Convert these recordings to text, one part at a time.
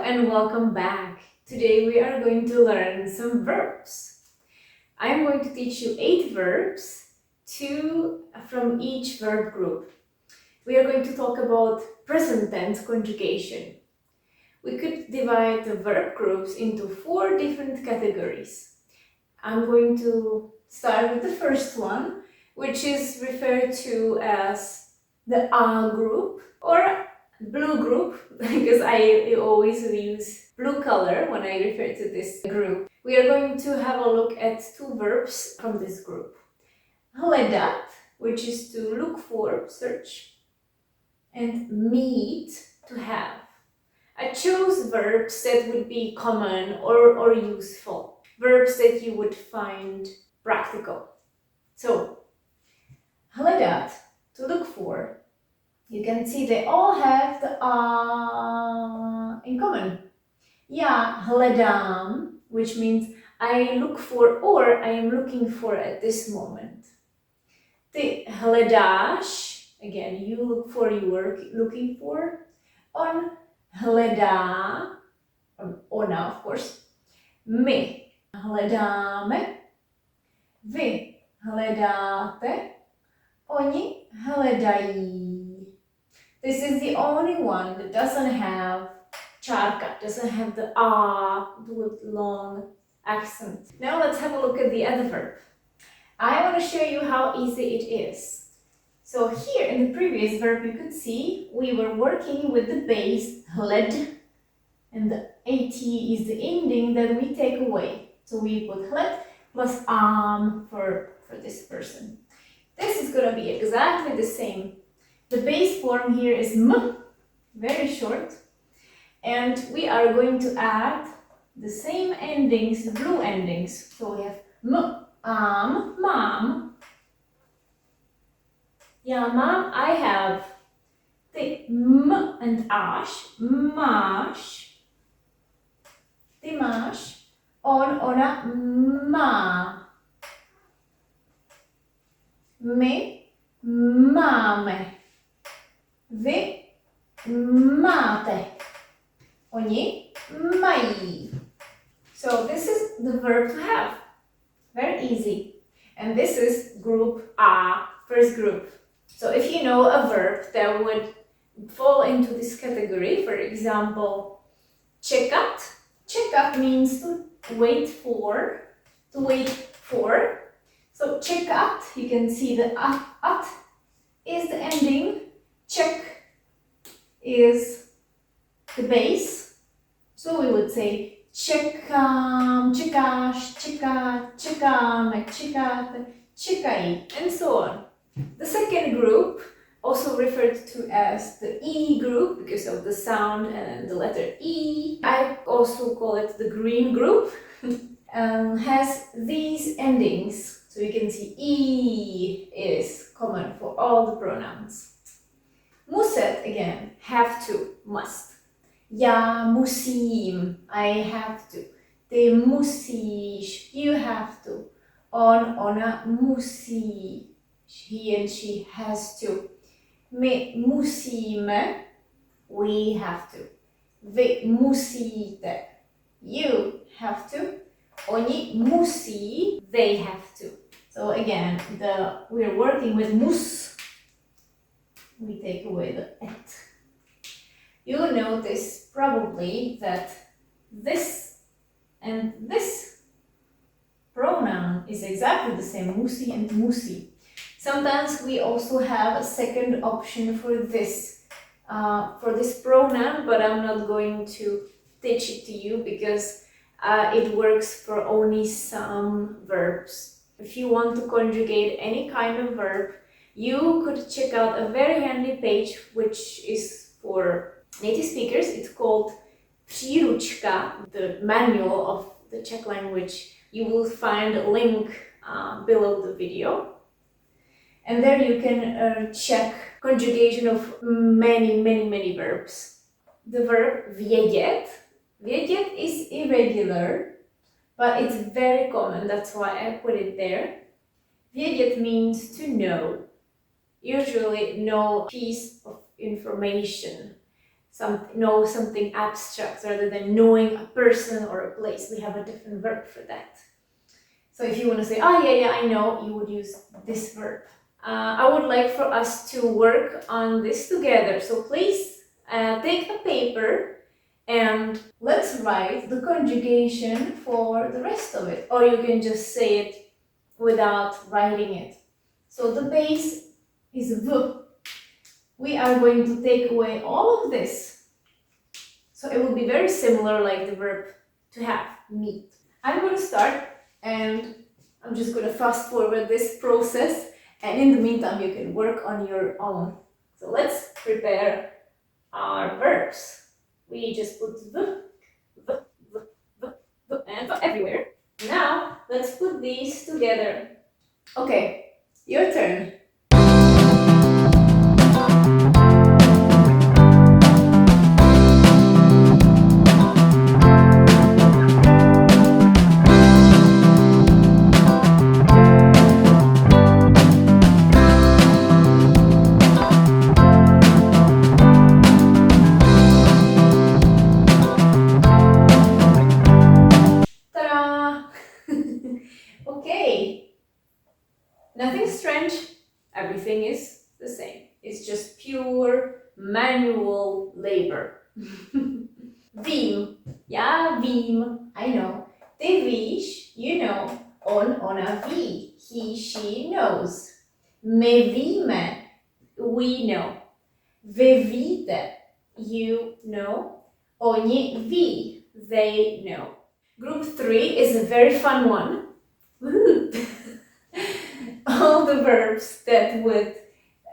and welcome back. Today we are going to learn some verbs. I am going to teach you 8 verbs, 2 from each verb group. We are going to talk about present tense conjugation. We could divide the verb groups into 4 different categories. I'm going to start with the first one, which is referred to as the A group or blue group, because I always use blue color when I refer to this group. We are going to have a look at 2 verbs from this group. Hledat, which is to look for, search, and meet, to have. I chose verbs that would be common or useful, verbs that you would find practical. So, hledat, to look for. You can see they all have the in common. Ja hledám, which means I look for or I am looking for at this moment. Ty hledáš, again, you look for, you are looking for. On hledá, ona of course. My hledáme, vy hledáte, oni hledají. This is the only one that doesn't have čárka, doesn't have the a with long accent. Now let's have a look at the other verb. I want to show you how easy it is. So here in the previous verb you could see we were working with the base hled, and the at is the ending that we take away. So we put hled plus for this person. This is going to be exactly the same. The base form here is m, very short, and we are going to add the same endings, the blue endings. So we have m, mom. Yeah, mom, I have. The m and ash, máš. Ty máš. Ona má. My máme. Vy máte. Oni mají. So this is the verb to have. Very easy. And this is group A, first group. So if you know a verb that would fall into this category, for example, čekat. Čekat means to wait for, to wait for. So čekat, you can see the at is the ending. Ček is the base. So we would say čekám, čekáš, čeká, čekáme, čekáte, čekají, and so on. The second group, also referred to as the E group because of the sound and the letter E. I also call it the green group. Has these endings. So you can see E is common for all the pronouns. Muset, again, have to, must. Já musím, I have to. Ty musíš, you have to. Ona musí, he and she has to. My musíme, we have to. Vy musíte, you have to. Oni musí, they have to. So again, we're working with mus. We take away the et. You'll notice probably that this and this pronoun is exactly the same, musi and musi. Sometimes we also have a second option for this pronoun, but I'm not going to teach it to you because it works for only some verbs. If you want to conjugate any kind of verb, you could check out a very handy page which is for native speakers. It's called Příručka, the manual of the Czech language. You will find a link below the video. And there you can check conjugation of many verbs. The verb vědět. Vědět is irregular, but it's very common. That's why I put it there. Vědět means to know. Usually know piece of information. know something abstract rather than knowing a person or a place. We have a different verb for that. So if you want to say, oh yeah, I know, you would use this verb. I would like for us to work on this together. So please take a paper and let's write the conjugation for the rest of it. Or you can just say it without writing it. So the base is v. We are going to take away all of this. So it will be very similar like the verb to have, meet. I'm going to start and I'm just going to fast forward this process, and in the meantime you can work on your own. So let's prepare our verbs. We just put v and everywhere. Now let's put these together. Okay, your turn. Okay, nothing strange, everything is the same. It's just pure manual labor. Vím, já vím, I know. Ty víš, you know. Ona ví, he, she knows. My víme, we know. Vy víte, you know. Oni ví, they know. Group 3 is a very fun one. All the verbs that would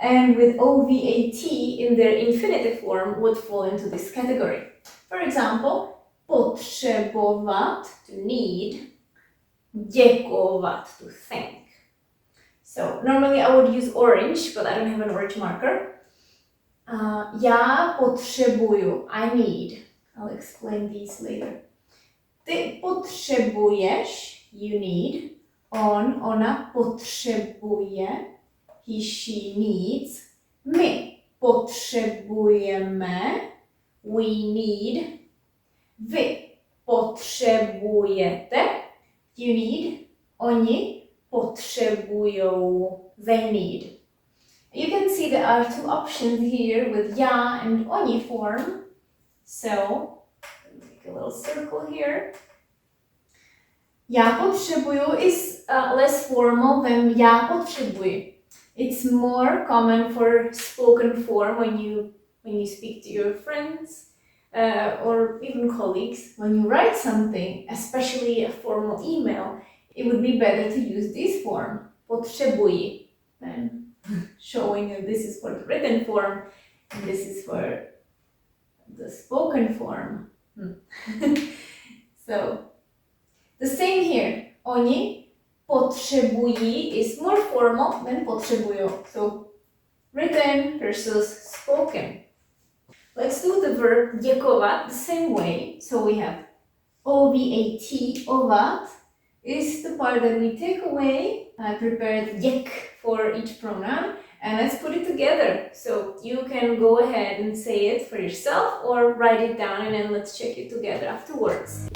end with OVAT in their infinitive form would fall into this category. For example, potrzebować, to need, děkovat, to thank. So normally I would use orange, but I don't have an orange marker. Já potřebuju, I need. I'll explain these later. Ty potřebuješ, you need. Ona potřebuje, he, she needs. My potřebujeme, we need. Vy potřebujete, you need. Oni potřebujou, they need. You can see there are two options here with já and oni form. So, make a little circle here. Já potřebuju is less formal than já potřebuji. It's more common for spoken form when you speak to your friends or even colleagues. When you write something, especially a formal email, it would be better to use this form, potřebuji, than showing that this is for the written form and this is for the spoken form. So, the same here. Oni potřebují is more formal than potřebují. So, written versus spoken. Let's do the verb děkovat the same way. So we have OVAT, ovat, is the part that we take away. I prepared děk for each pronoun. And let's put it together. So you can go ahead and say it for yourself or write it down and then let's check it together afterwards.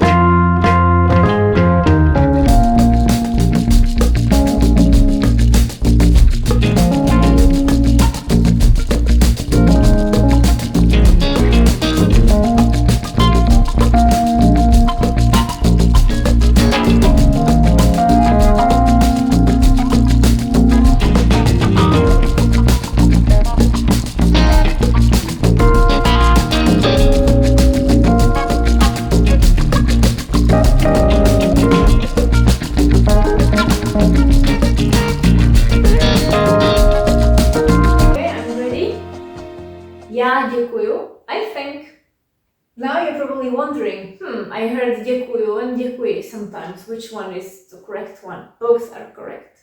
Já děkuju, I think. Now you're probably wondering, I heard děkuju and děkuji sometimes. Which one is the correct one? Both are correct.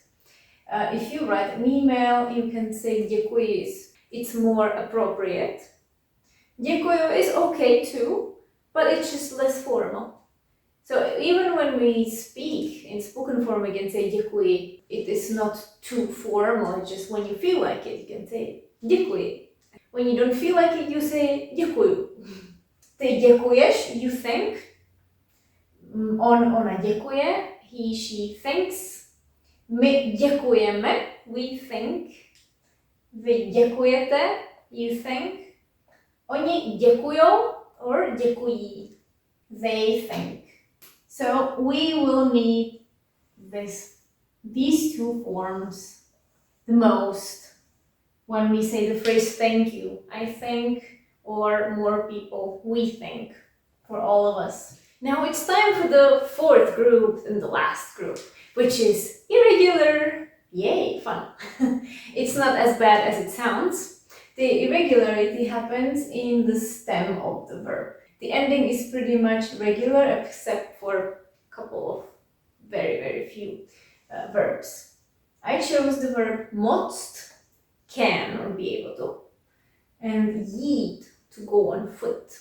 If you write an email, you can say děkuji. It's more appropriate. Děkuju is okay too, but it's just less formal. So even when we speak in spoken form, we can say děkuji. It is not too formal, it's just when you feel like it, you can say děkuji. When you don't feel like it, you say děkuju. Ty děkuješ, you thank. Ona děkuje, he, she thanks. My děkujeme, we thank. Vy děkujete, you thank. Oni děkujou, or děkují, they thank. So we will need these two forms the most when we say the phrase thank you. I thank, or more people, we thank, for all of us. Now it's time for the fourth group and the last group, which is irregular. Yay, fun. It's not as bad as it sounds. The irregularity happens in the stem of the verb. The ending is pretty much regular except for a couple of very few verbs. I chose the verb måste, can or be able to, and yeet, to go on foot.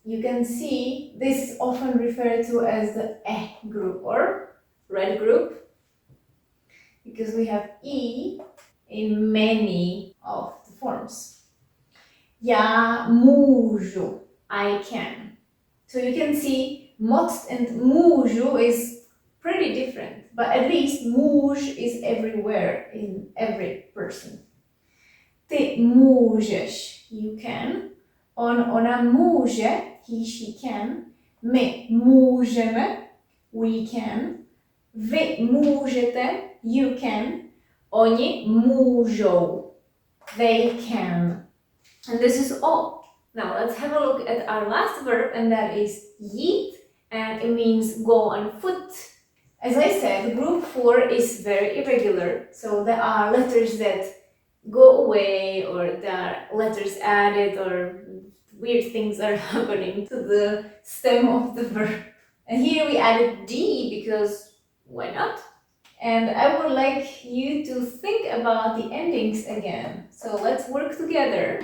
You can see this is often referred to as the group or red group because we have e in many of the forms. Já můžu, I can. So you can see måste and můžu is pretty different, but at least můž is everywhere in every person. Ty můžeš, you can. Ona může, he, she can. My můžeme, we can. Vy můžete, you can. Oni můžou, they can. And this is all. Now let's have a look at our last verb, and that is yeet, and it means go on foot. As I said, group 4 is very irregular, so there are letters that go away, or there are letters added, or weird things are happening to the stem of the verb. And here we added D because why not? And I would like you to think about the endings again. So let's work together.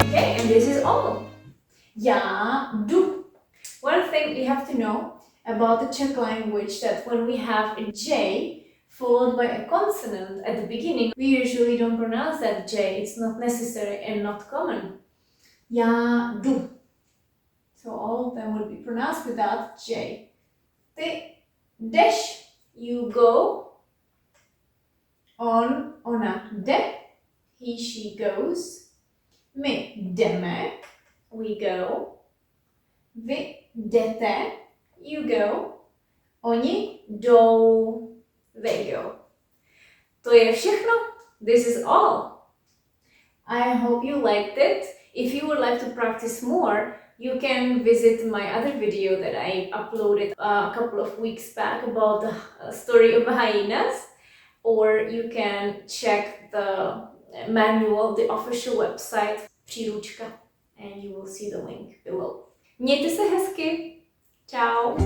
Okay, and this is all. Já jdu. One thing you have to know about the Czech language, that when we have a J followed by a consonant at the beginning, we usually don't pronounce that J. It's not necessary and not common. Já jdu. So all of them would be pronounced without J. Ty jdeš, you go. Ona jde, he, she goes. My jdeme, we go. Vy jdete, you go. Oni jdou, they go. To je všechno. This is all. I hope you liked it. If you would like to practice more, you can visit my other video that I uploaded a couple of weeks back about the story of hyenas, or you can check the manual, the official website, příručka, and you will see the link below. Mějte se hezky. Ciao.